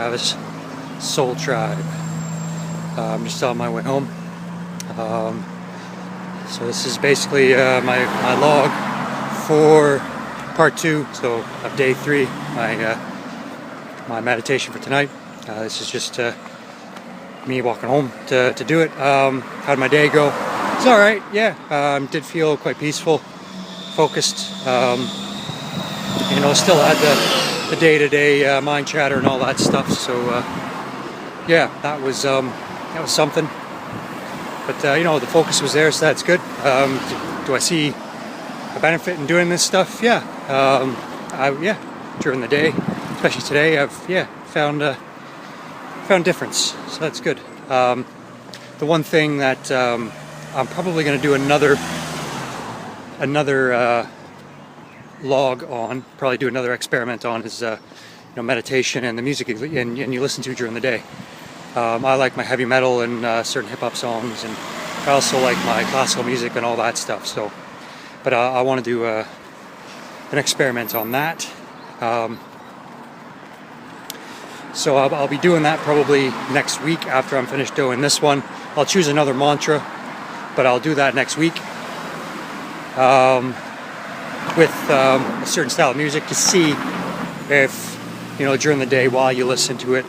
Travis, Soul Tribe. I'm just on my way home. So this is basically my log for part 2, so of day 3, my meditation for tonight. This is just me walking home to do it. How'd my day go? It's alright, yeah. Did feel quite peaceful, focused. Still had the day-to-day mind chatter and all that stuff, so yeah, that was something. But the focus was there, so that's good. Do I see a benefit in doing this stuff? Yeah. During the day, especially today, I've found difference, so that's good. The one thing that I'm probably going to do another log on, probably do another experiment on, is meditation and the music and you listen to during the day. I like my heavy metal and certain hip-hop songs, and I also like my classical music and all that stuff. So, but I want to do an experiment on that. So I'll be doing that probably next week after I'm finished doing this one. I'll choose another mantra, but I'll do that next week with a certain style of music to see if, during the day while you listen to it,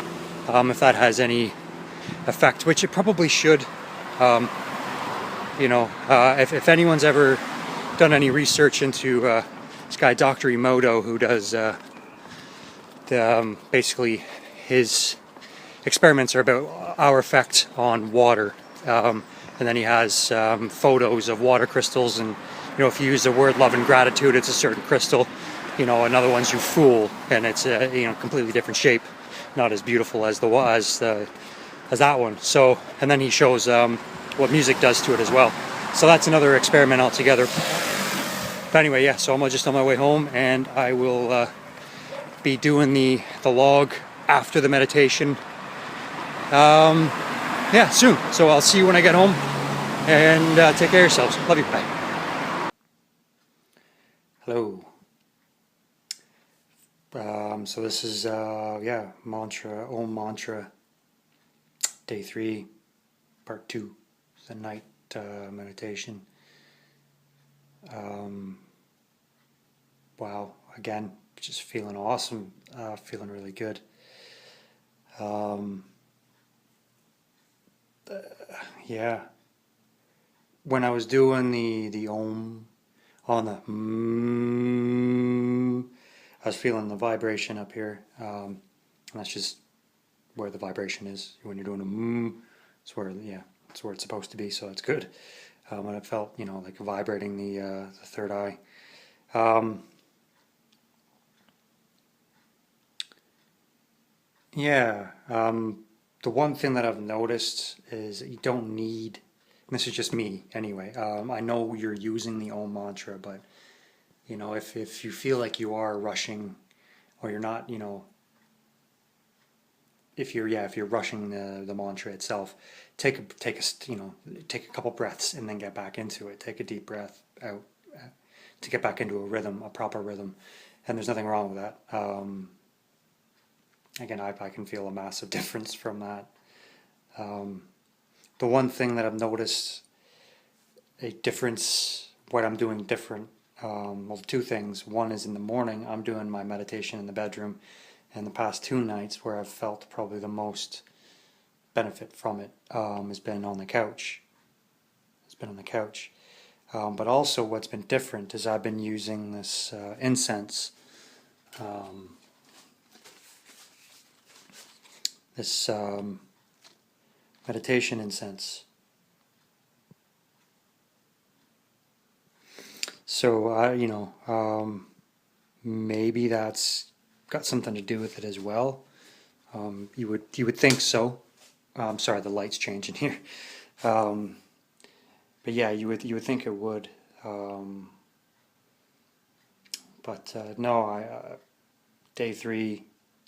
if that has any effect, which it probably should. If anyone's ever done any research into this guy Dr. Emoto, who does basically his experiments are about our effect on water, and then he has photos of water crystals, and if you use the word love and gratitude, it's a certain crystal. Another one's you fool, and it's a completely different shape, not as beautiful as as that one. So, and then he shows what music does to it as well. So that's another experiment altogether. But anyway, yeah. So I'm just on my way home, and I will be doing the log after the meditation. Soon. So I'll see you when I get home, and take care of yourselves. Love you. Bye. Hello. So this is mantra, Om mantra, day 3, part 2, the night meditation. Wow, again, just feeling awesome, feeling really good. When I was doing the Om on the I was feeling the vibration up here, and that's just where the vibration is. When you're doing a it's where it's supposed to be, so it's good. And it felt, like vibrating the third eye. The one thing that I've noticed is that you don't need, and this is just me anyway, I know you're using the Om mantra, but if you feel like you are rushing, or you're not, if you're rushing the mantra itself, take a couple breaths and then get back into it. Take a deep breath out to get back into a rhythm, a proper rhythm, and there's nothing wrong with that. Again, I can feel a massive difference from that. The one thing that I've noticed a difference, what I'm doing different, two things. One is in the morning, I'm doing my meditation in the bedroom, and the past 2 nights where I've felt probably the most benefit from it has been on the couch. But also what's been different is I've been using this incense, this meditation incense. So maybe that's got something to do with it as well. You would think so. I'm sorry, the light's changing here. But yeah, you would think it would. No. Day 3,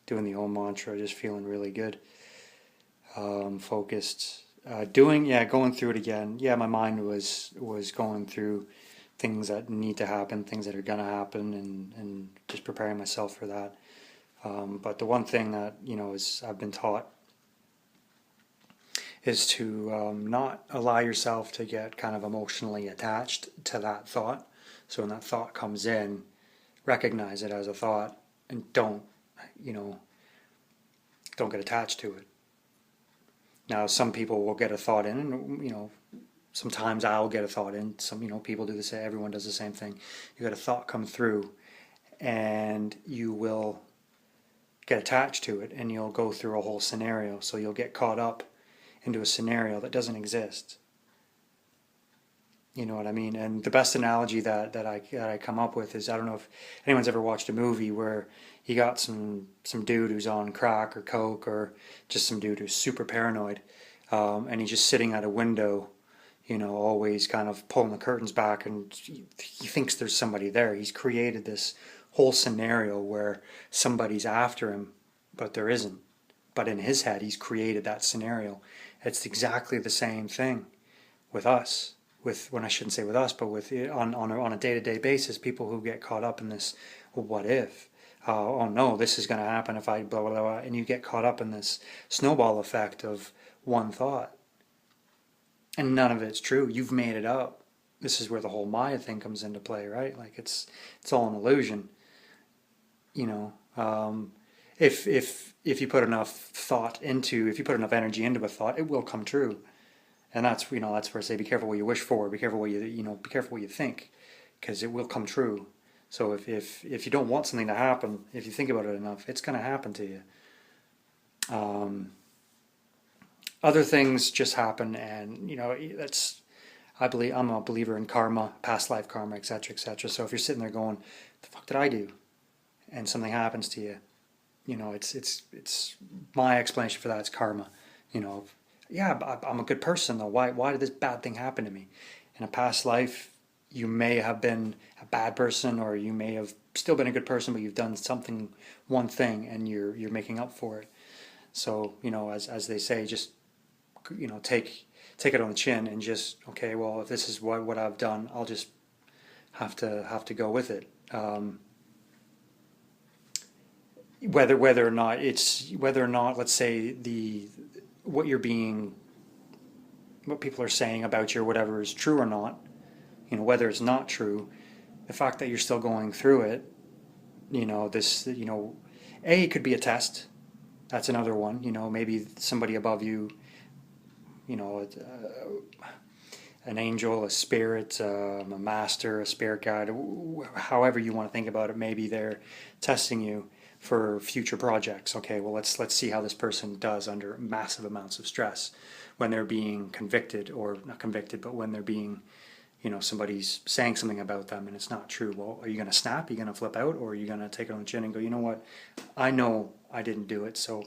doing the Om mantra, just feeling really good. Focused. Going through it again. Yeah, my mind was going through things that need to happen, things that are gonna happen, and just preparing myself for that. But the one thing that, is I've been taught is to not allow yourself to get kind of emotionally attached to that thought. So when that thought comes in, recognize it as a thought and you know, don't get attached to it. Now, some people will get a thought in, and sometimes I'll get a thought in. Some people do the same. Everyone does the same thing. You got a thought come through, and you will get attached to it, and you'll go through a whole scenario. So you'll get caught up into a scenario that doesn't exist. You know what I mean? And the best analogy that I come up with is, I don't know if anyone's ever watched a movie where you got some dude who's on crack or coke, or just some dude who's super paranoid, and he's just sitting at a window, always kind of pulling the curtains back, and he thinks there's somebody there. He's created this whole scenario where somebody's after him, but there isn't. But in his head, he's created that scenario. It's exactly the same thing with us. When I shouldn't say with us, but with on a day-to-day basis, people who get caught up in this, well, what if? Oh no, this is going to happen if I blah, blah, blah, and you get caught up in this snowball effect of one thought. And none of it's true. You've made it up. This is where the whole Maya thing comes into play, right? Like it's all an illusion. If you put enough if you put enough energy into a thought, it will come true. And that's where I say, be careful what you wish for, be careful what be careful what you think, because it will come true. So if you don't want something to happen, if you think about it enough, it's going to happen to you. Other things just happen, and I'm a believer in karma, past life karma, etc., etc. So if you're sitting there going, "The fuck did I do?" and something happens to you, it's my explanation for that. It's karma. Yeah, I'm a good person though. Why did this bad thing happen to me? In a past life, you may have been a bad person, or you may have still been a good person, but you've done one thing, and you're making up for it. So as they say, just take it on the chin, and just, okay, well, if this is what I've done, I'll just have to go with it. Whether or not, let's say, what people are saying about you or whatever is true or not, whether it's not true, the fact that you're still going through it, it could be a test. That's another one. Maybe somebody above you, an angel, a spirit, a master, a spirit guide, however you want to think about it. Maybe they're testing you for future projects. Okay, well, let's see how this person does under massive amounts of stress, when they're being convicted, or not convicted, but when they're being, somebody's saying something about them and it's not true. Well, are you going to snap? Are you going to flip out? Or are you going to take it on the chin and go, you know what? I know I didn't do it, so,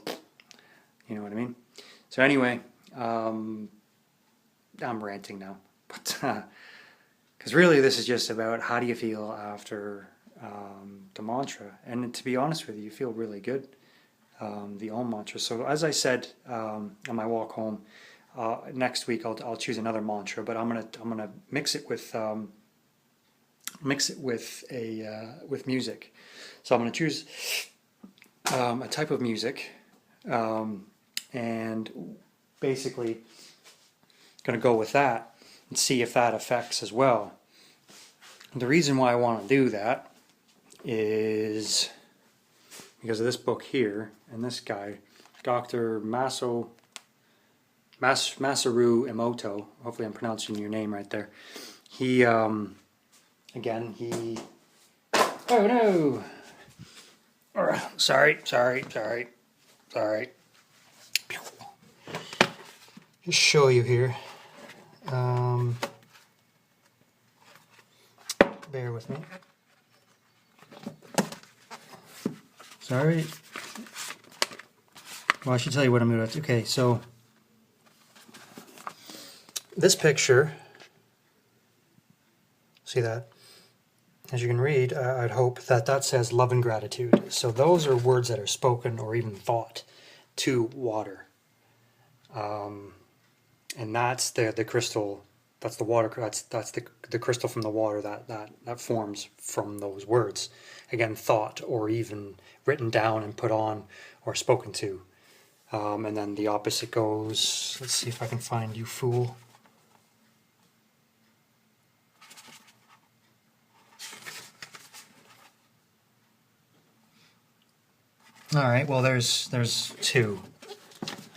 you know what I mean? So anyway, I'm ranting now, but because really this is just about how do you feel after the mantra. And to be honest with you, you feel really good, the Om mantra. So as I said, on my walk home, next week I'll choose another mantra, but I'm gonna mix it with music. So I'm gonna choose a type of music, and basically gonna go with that and see if that affects as well. The reason why I want to do that is because of this book here, and this guy, Dr. Masaru Emoto. Hopefully I'm pronouncing your name right there. He, oh no! Sorry. Just show you here. Bear with me. Sorry. Well, I should tell you what I'm doing. Okay, so this picture, see that? As you can read, I'd hope that says love and gratitude. So those are words that are spoken or even thought to water. And that's the crystal That's the water. That's the crystal from the water that forms from those words. Again, thought or even written down and put on or spoken to. And then the opposite goes. Let's see if I can find you fool. All right. Well, there's two.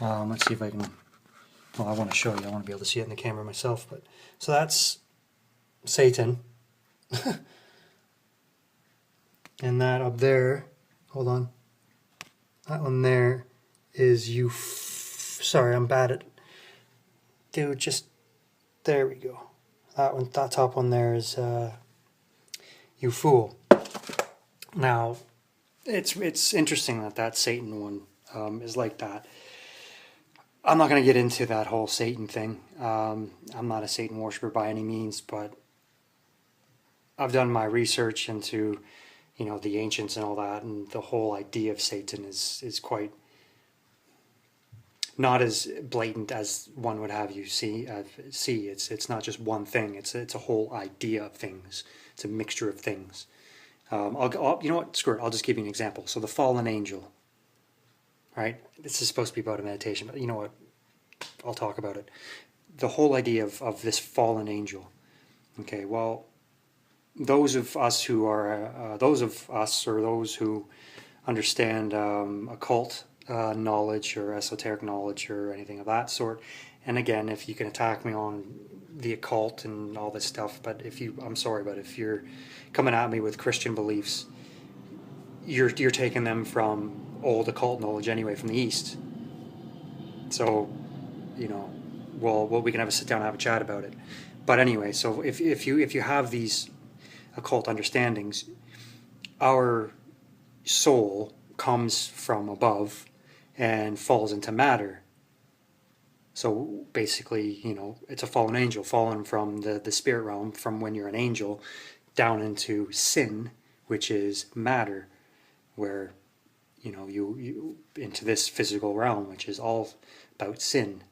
Let's see if I can. Well, I want to show you. I want to be able to see it in the camera myself. But so that's Satan. And that up there, hold on. That one there is you. Sorry, I'm bad at. Dude, just there we go. That top one there is you fool. Now, it's interesting that Satan one is like that. I'm not going to get into that whole Satan thing. I'm not a Satan worshiper by any means, but I've done my research into, the ancients and all that, and the whole idea of Satan is quite not as blatant as one would have you see. It's not just one thing. It's a whole idea of things. It's a mixture of things. You know what? Screw it. I'll just give you an example. So the fallen angel. Right? This is supposed to be about a meditation, but you know what? I'll talk about it. The whole idea of this fallen angel. Okay, well, those of us who understand occult knowledge or esoteric knowledge or anything of that sort, and again, if you can attack me on the occult and all this stuff, but I'm sorry, but if you're coming at me with Christian beliefs, you're taking them from old occult knowledge anyway, from the East. So, well, we can have a sit down and have a chat about it. But anyway, so if you have these occult understandings, our soul comes from above and falls into matter. So basically, it's a fallen angel, fallen from the spirit realm, from when you're an angel, down into sin, which is matter, where you into this physical realm, which is all about sin.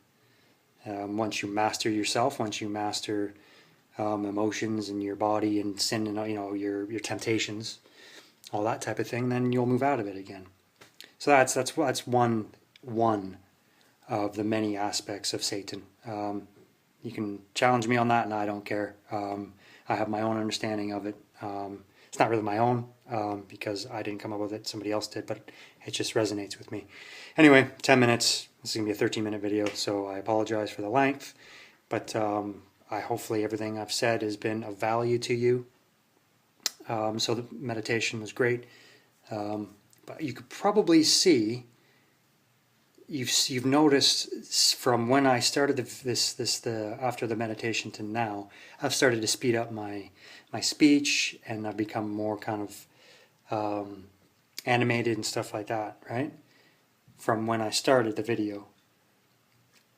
Once you master yourself, once you master emotions and your body and sin and your temptations, all that type of thing, then you'll move out of it again. So that's one of the many aspects of Satan. You can challenge me on that, and I don't care. I have my own understanding of it. It's not really my own, because I didn't come up with it, somebody else did, but it just resonates with me. Anyway, 10 minutes. This is going to be a 13-minute video, so I apologize for the length, but hopefully everything I've said has been of value to you. So the meditation was great, but you could probably see, you've noticed from when I started after the meditation to now, I've started to speed up my speech, and I've become more kind of animated and stuff like that, right? From when I started the video,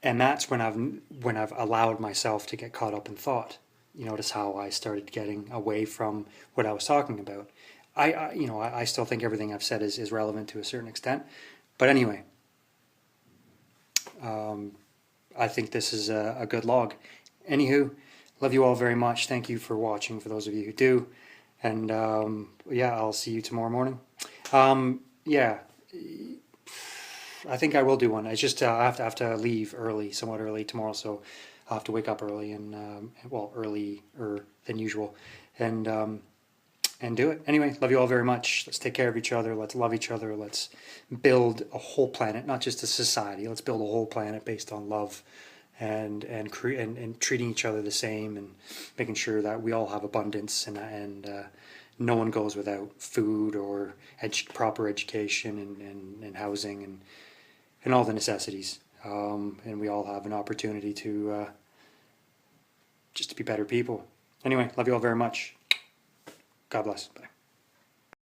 and that's when I've allowed myself to get caught up in thought. You notice how I started getting away from what I was talking about. I still think everything I've said is relevant to a certain extent, but anyway, I think this is a good log. Anywho, love you all very much. Thank you for watching, for those of you who do. And yeah, I'll see you tomorrow morning. Yeah, I think I will do one. It's just I have to leave somewhat early tomorrow, so I'll have to wake up early and earlier than usual, and do it. Anyway, love you all very much. Let's take care of each other. Let's love each other. Let's build a whole planet, not just a society. Let's build a whole planet based on love, and treating each other the same, and making sure that we all have abundance, and no one goes without food or proper education and housing and all the necessities. And we all have an opportunity to just to be better people. Anyway, love you all very much. God bless. Bye.